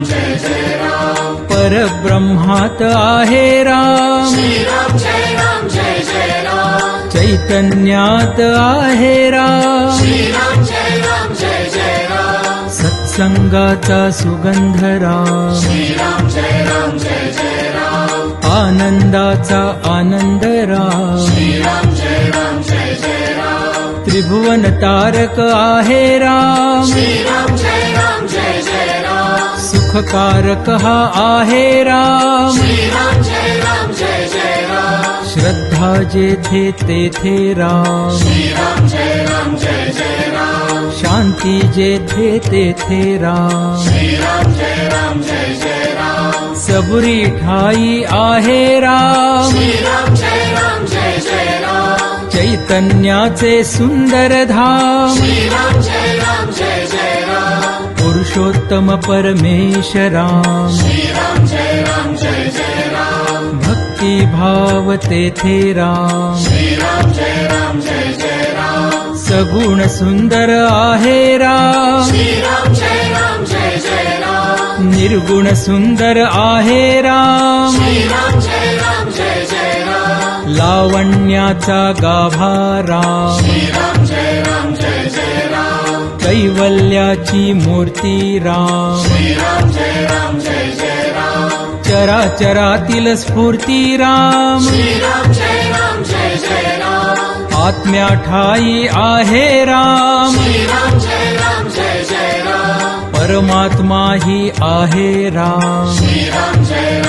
जय जय राम परब्रह्मात आहे राम श्री राम जय जय राम चैतन्यात आहे राम श्री राम जय जय राम सत्संगाचा सुगंध राम श्री राम जय जय राम आनंदाचा आनंद राम श्री राम जय जय राम त्रिभुवन तारक आहे राम श्री राम जय जय राम सुखकारक हा आहे राम श्री राम जय जय राम श्रद्धा जेथे तेथे राम श्री राम जय जय राम शांती जेथे तेथे राम श्री राम जय जय राम सबुरी ठाई आहे राम श्री राम जय जय राम चैतन्याचे सुंदर धाम श्री राम जय जय राम पुरुषोत्तम परमेश राम श्री राम जय जय राम भक्ती भाव तेथे राम श्री राम जय जय राम सगुण सुंदर आहे राम श्री राम जय जय राम निर्गुण सुंदर आहे राम श्री राम जय जय राम लावण्याचा गाभा राम श्री राम जय जय राम कैवल्याची मूर्ती राम श्री राम जय जय राम चराचरातील स्फूर्ती राम श्री राम जय जय राम आत्म्या ठाई आहे राम श्री राम जय जय राम परमात्मा ही आहे राम श्री राम जय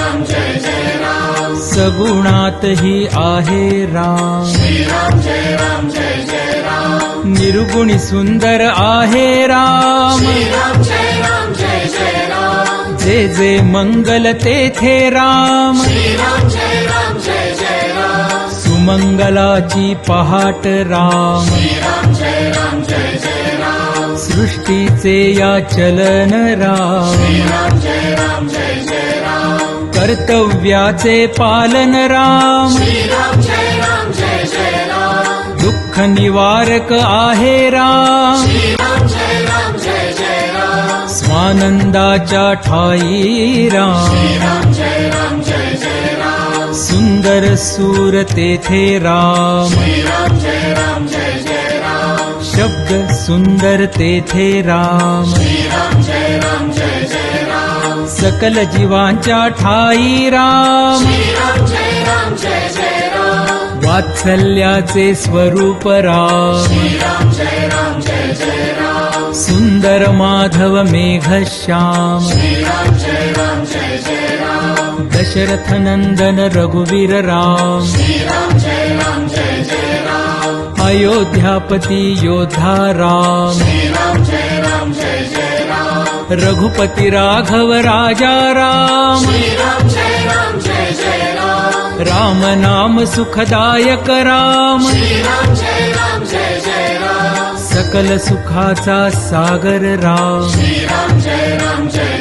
जय राम सगुणात ही आहे राम श्री राम जय जय राम निर्गुणी सुंदर आहे राम श्री राम जय जय राम जे जे मंगल तेथे राम श्री राम जय जय राम सुमंगलाची पहाट राम श्री राम जय जय राम सृष्टीचे या चलन राम श्री राम जय जय राम कर्तव्याचे पालन राम श्री राम जय जय राम दुःख निवारक आहे राम श्री राम जय जय राम स्वानंदाच्या ठाई राम श्री राम जय जय राम सुंदर सूर तेथे राम श्री राम जय जय राम शब्द सुंदर तेथे राम श्री राम जय जय राम सकल जीवांच्या ठाई राम श्री राम जय जय राम वात्सल्याचे स्वरूप राम श्री राम जय जय राम सुंदर माधव मेघश्याम श्री राम जय जय राम दशरथ नंदन रघुवीर राम श्री राम जय जय राम अयोध्यापती योद्धा राम श्री राम जय जय राम रघुपती राघव राजा राम श्री राम जय जय राम राम नाम सुखदायक राम श्री राम जय जय राम सकल सुखाचा सागर राम श्री राम जय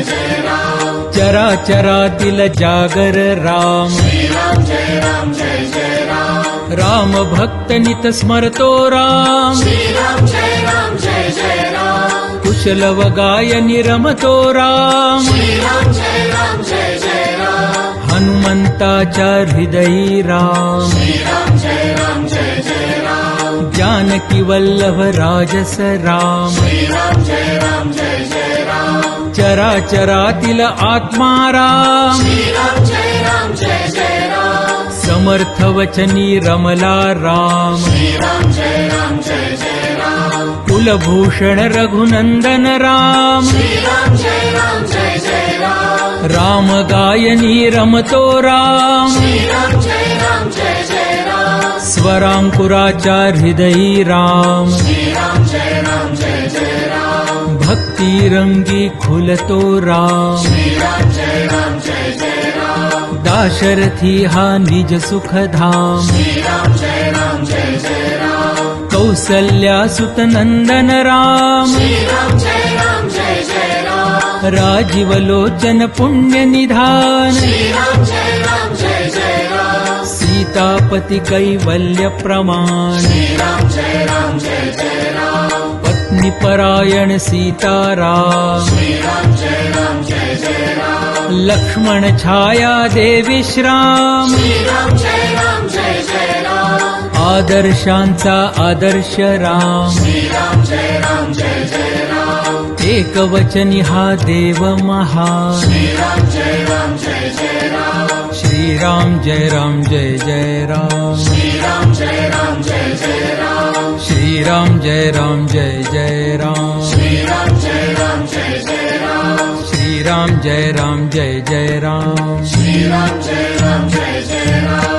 जय राम चराचरातील जागर राम श्री राम जय जय राम राम भक्त नित स्मरतो राम श्री राम जय जय राम कुशल व गायनी रमतो राम श्री राम जय जय राम हनुमंताच्या हृदयी राम श्री राम जय जय राम जानकी वल्लभ राजस राम श्री राम जय जय राम चराचरातील आत्मा राम श्री राम जय जय राम समर्थ वचनी रमला राम श्री राम जय जय राम कुलभूषण रघुनंदन राम श्री राम जय जय राम राम गायनी रमतो राम श्री राम जय जय राम स्वरांकुराच्या हृदयी राम श्री राम जय जय राम भक्ती रंगी खुलतो राम श्री राम जय जय राम दाशरथी हा निज सुखधाम श्री राम जय जय राम कौसल्या सुत नंदन राम श्री राम जय जय राम राजीवलोचन पुण्य निधान श्री राम जय जय राम सीतापती कैवल्य प्रमाण श्री राम जय जय राम पत्नी परायण सीताराम श्री राम जय जय राम लक्ष्मण छाया देवी श्राम श्रीराम जय राम जय जय राम आदर्शांचा आदर्श राम श्रीराम जय राम जय जय राम एकवचनी हा देव महान श्रीराम जय राम जय जय राम श्रीराम जय राम जय जय राम श्रीराम जय राम जय जय राम श्रीराम जय राम जय जय राम श्रीराम जय राम जय जय राम श्रीराम जय राम जय जय राम श्रीराम जय राम जय जय राम